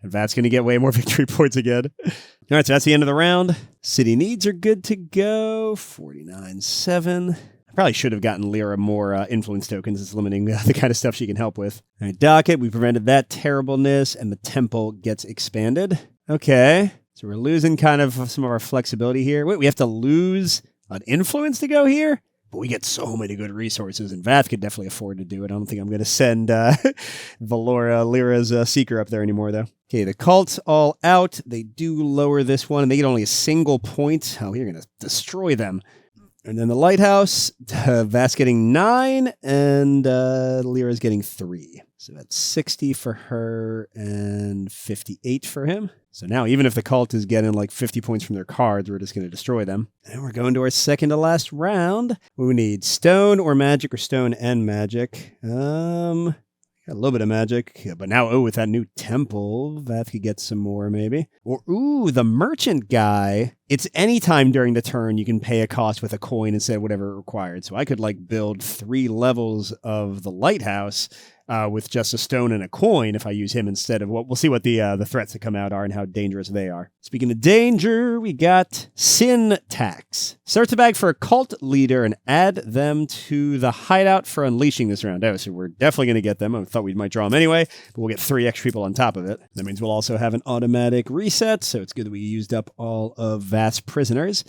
And Vat's going to get way more victory points again. All right, so that's the end of the round. City needs are good to go. 49-7. I probably should have gotten Lyra more influence tokens. It's limiting the kind of stuff she can help with. All right, docket. We prevented that terribleness, and the temple gets expanded. Okay, so we're losing kind of some of our flexibility here. Wait, we have to lose an influence to go here? But we get so many good resources, and Vath could definitely afford to do it. I don't think I'm going to send Lyra's Seeker up there anymore, though. Okay, the cult's all out. They do lower this one, and they get only a single point. Oh, you're going to destroy them. And then the lighthouse, Vath's getting 9, and Lyra's getting 3. So that's 60 for her and 58 for him. So now even if the cult is getting like 50 points from their cards, we're just going to destroy them. And we're going to our second to last round. We need stone or magic or stone and magic. Got a little bit of magic, but now, with that new temple, Vath could get some more, maybe. Or, the merchant guy. It's any time during the turn you can pay a cost with a coin instead of whatever required. So I could, build 3 levels of the lighthouse with just a stone and a coin if I use him instead of we'll see what the threats that come out are and how dangerous they are. Speaking of danger, we got sin tax. Search the bag for a cult leader and add them to the hideout for unleashing this round. Oh, so we're definitely going to get them. I thought we might draw them anyway, but we'll get 3 extra people on top of it. That means we'll also have an automatic reset, so it's good that we used up all of Vath's prisoners.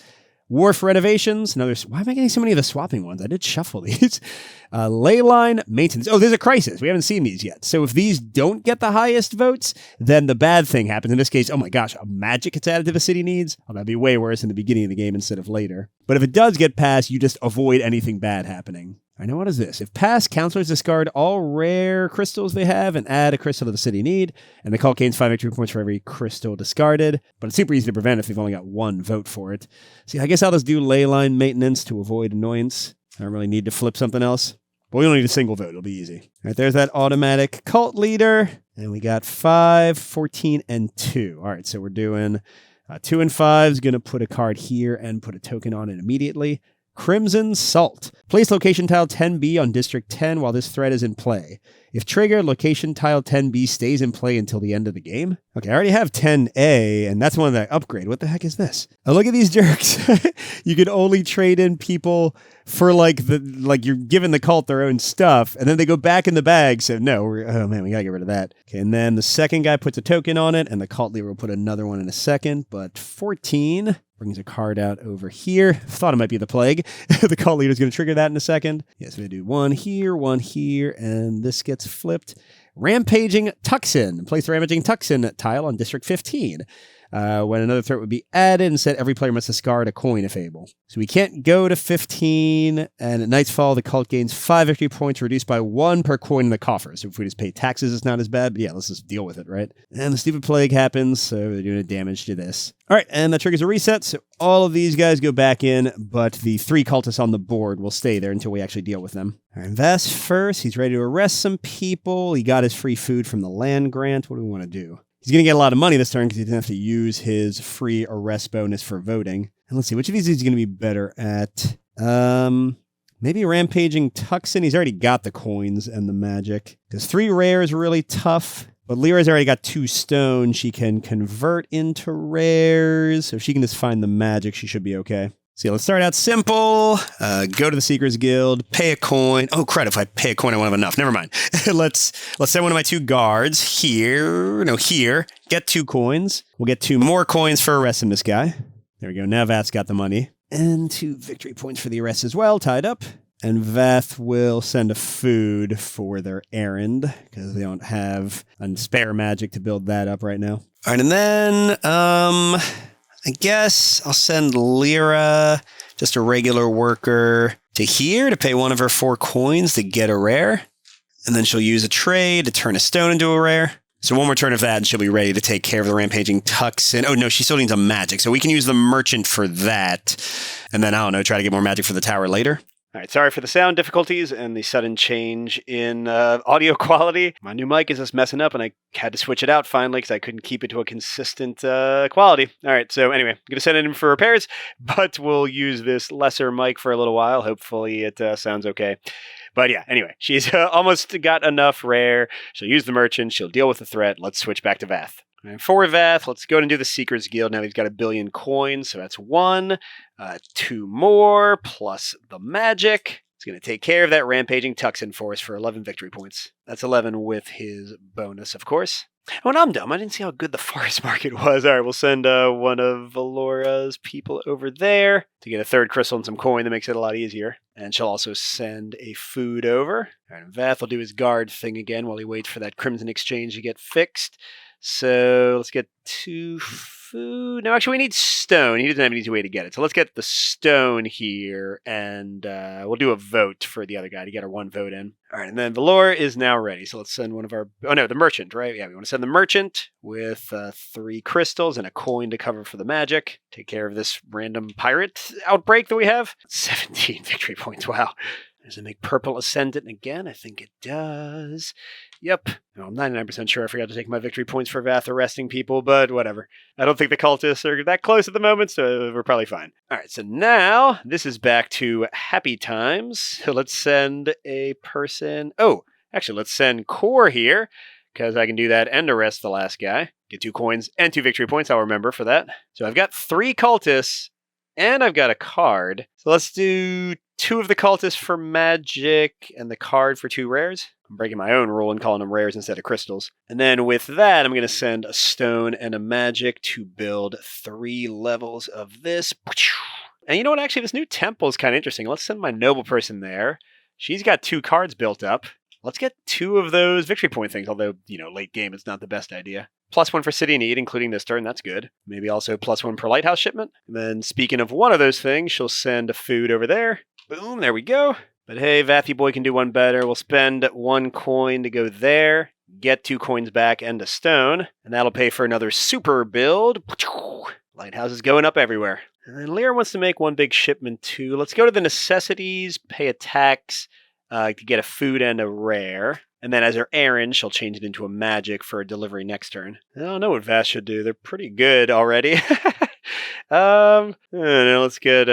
Wharf renovations. Why am I getting so many of the swapping ones? I did shuffle these. Ley line maintenance. Oh, there's a crisis. We haven't seen these yet. So if these don't get the highest votes, then the bad thing happens. In this case, oh my gosh, a magic gets added to the city needs. Oh, that'd be way worse in the beginning of the game instead of later. But if it does get passed, you just avoid anything bad happening. I know, what is this? If passed, counselors discard all rare crystals they have and add a crystal to the city need, and the cult gains 5 victory points for every crystal discarded, but it's super easy to prevent if they've only got 1 vote for it. See, I guess I'll just do ley line maintenance to avoid annoyance. I don't really need to flip something else. But we only need a single vote. It'll be easy. All right, there's that automatic cult leader, and we got 5, 14, and 2. All right, so we're doing 2 and 5 is going to put a card here and put a token on it immediately. Crimson Salt. Place location tile 10B on District 10 while this threat is in play. If triggered, location tile 10B stays in play until the end of the game. Okay, I already have 10A, and that's one that I upgrade. What the heck is this? Oh, look at these jerks. You can only trade in people for you're giving the cult their own stuff, and then they go back in the bag. So no, oh man, we gotta get rid of that. Okay, and then the second guy puts a token on it, and the cult leader will put another one in a second, but 14 brings a card out over here. Thought it might be the plague. The cult leader is going to trigger that in a second. Yes, we do 1 here, and this gets flipped. Rampaging Tuxin. Place the Rampaging Tuxin tile on District 15. When another threat would be added, and said every player must discard a coin if able. So we can't go to 15, and at Nightfall, the cult gains 5 victory points, reduced by 1 per coin in the coffer. So if we just pay taxes, it's not as bad, but yeah, let's just deal with it, right? And the stupid plague happens, so they're doing damage to this. All right, and that triggers a reset, so all of these guys go back in, but the 3 cultists on the board will stay there until we actually deal with them. All right, Vath's first. He's ready to arrest some people. He got his free food from the land grant. What do we want to do? He's going to get a lot of money this turn because he didn't have to use his free arrest bonus for voting. And let's see, which of these is going to be better at? Maybe Rampaging Tuxin. He's already got the coins and the magic. Because 3 rare is really tough. But Lyra's already got 2 stone. She can convert into rares. So if she can just find the magic, she should be okay. So let's start out simple. Go to the Seekers Guild, pay a coin. Oh, crud, if I pay a coin, I won't have enough. Never mind. Let's send one of my 2 guards here. Get 2 coins. We'll get 2 more coins for arresting this guy. There we go. Now Vath's got the money. And 2 victory points for the arrest as well, tied up. And Vath will send a food for their errand because they don't have a spare magic to build that up right now. All right, and then, I guess I'll send Lyra, just a regular worker, to here to pay one of her 4 coins to get a rare. And then she'll use a trade to turn a stone into a rare. So 1 more turn of that and she'll be ready to take care of the Rampaging Tuxin. Oh no, she still needs a magic. So we can use the merchant for that. And then, I don't know, try to get more magic for the tower later. All right, sorry for the sound difficulties and the sudden change in audio quality. My new mic is just messing up, and I had to switch it out finally because I couldn't keep it to a consistent quality. All right, so anyway, I'm going to send it in for repairs, but we'll use this lesser mic for a little while. Hopefully it sounds okay. But yeah, anyway, she's almost got enough rare. She'll use the merchant. She'll deal with the threat. Let's switch back to Vath. And for Vath, let's go and do the Seekers Guild. Now he's got 1 billion coins, so that's 1. 2 more, plus the magic. It's going to take care of that Rampaging Tuxin for us for 11 victory points. That's 11 with his bonus, of course. Oh, and I'm dumb. I didn't see how good the forest market was. All right, we'll send one of Valora's people over there to get a 3rd crystal and some coin. That makes it a lot easier. And she'll also send a food over. All right, and Vath will do his guard thing again while he waits for that Crimson Exchange to get fixed. So let's get 2 food. No, actually, we need stone. He doesn't have an easy way to get it. So let's get the stone here, and we'll do a vote for the other guy to get our one vote in. All right, and then Valor is now ready. So let's send one of our... Oh, no, the merchant, right? Yeah, we want to send the merchant with 3 crystals and a coin to cover for the magic. Take care of this random pirate outbreak that we have. 17 victory points. Wow. Does it make purple ascendant again? I think it does. Yep. No, I'm 99% sure I forgot to take my victory points for Vath arresting people, but whatever. I don't think the cultists are that close at the moment, so we're probably fine. All right, so now this is back to happy times. So let's send a person... Oh, actually, let's send Core here, because I can do that and arrest the last guy. Get 2 coins and 2 victory points, I'll remember for that. So I've got 3 cultists, and I've got a card. So let's do 2 of the cultists for magic and the card for 2 rares. I'm breaking my own rule and calling them rares instead of crystals. And then with that, I'm going to send a stone and a magic to build 3 levels of this. And you know what? Actually, this new temple is kind of interesting. Let's send my noble person there. She's got 2 cards built up. Let's get 2 of those victory point things, although, late game, it's not the best idea. +1 for City Need, including this turn. That's good. Maybe also +1 per Lighthouse shipment. And then speaking of one of those things, she'll send a food over there. Boom, there we go. But hey, Vathy Boy can do one better. We'll spend 1 coin to go there, get 2 coins back and a stone, and that'll pay for another super build. Lighthouse is going up everywhere. And then Lyra wants to make 1 big shipment too. Let's go to the necessities, pay a tax to get a food and a rare. And then as her errand, she'll change it into a magic for a delivery next turn. I don't know what Vath should do. They're pretty good already. Let's get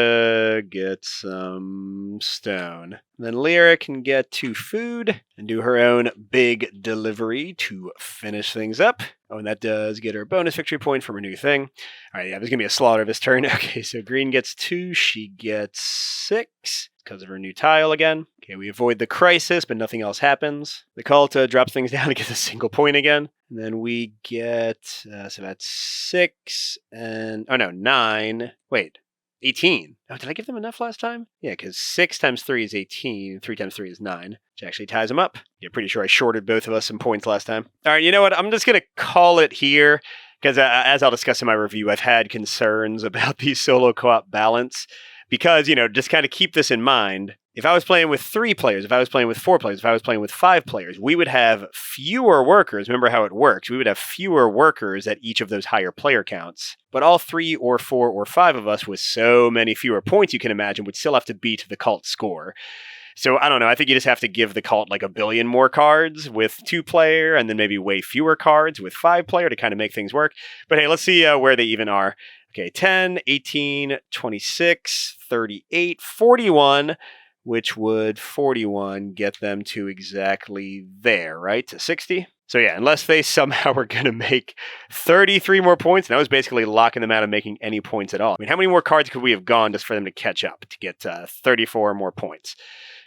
some stone. And then Lyra can get 2 food and do her own big delivery to finish things up. Oh, and that does get her a bonus victory point from her new thing. All right, yeah, there's going to be a slaughter this turn. Okay, so green gets 2, she gets 6 because of her new tile again. Okay, we avoid the crisis, but nothing else happens. The cult drops things down to get a single point again. And then we get, so that's 6 and, 9. Wait, 18. Oh, did I give them enough last time? Yeah, because 6 times 3 is 18, 3 times 3 is 9, which actually ties them up. Yeah, pretty sure I shorted both of us some points last time. All right, you know what? I'm just going to call it here, because as I'll discuss in my review, I've had concerns about the solo co-op balance. Because, just kind of keep this in mind. If I was playing with 3 players, if I was playing with 4 players, if I was playing with 5 players, we would have fewer workers. Remember how it works. We would have fewer workers at each of those higher player counts. But all 3 or 4 or 5 of us with so many fewer points you can imagine would still have to beat the cult score. So I don't know. I think you just have to give the cult like 1 billion more cards with 2 player and then maybe way fewer cards with 5 player to kind of make things work. But hey, let's see where they even are. Okay, 10, 18, 26, 38, 41, which would 41 get them to exactly there, right? To 60. So yeah, unless they somehow were going to make 33 more points, and that was basically locking them out of making any points at all. I mean, how many more cards could we have gone just for them to catch up to get 34 more points?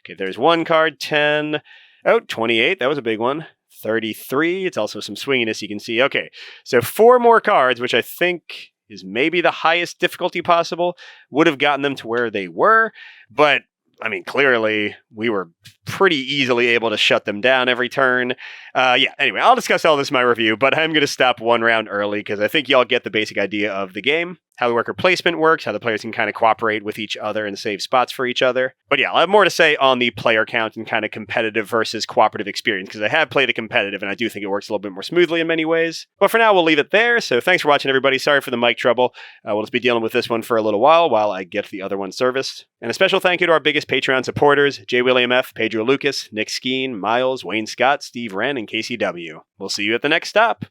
Okay, there's 1 card, 10. Oh, 28, that was a big one. 33, it's also some swinginess you can see. Okay, so 4 more cards, which I think is maybe the highest difficulty possible, would have gotten them to where they were. But, I mean, clearly we were pretty easily able to shut them down every turn. Anyway, I'll discuss all this in my review, but I'm going to stop 1 round early because I think y'all get the basic idea of the game, how the worker placement works, how the players can kind of cooperate with each other and save spots for each other. But yeah, I'll have more to say on the player count and kind of competitive versus cooperative experience because I have played a competitive and I do think it works a little bit more smoothly in many ways. But for now, we'll leave it there. So thanks for watching, everybody. Sorry for the mic trouble. We'll just be dealing with this one for a little while I get the other one serviced. And a special thank you to our biggest Patreon supporters, J. William F., Pedro Lucas, Nick Skeen, Miles, Wayne Scott, Steve Wren, and KCW. We'll see you at the next stop.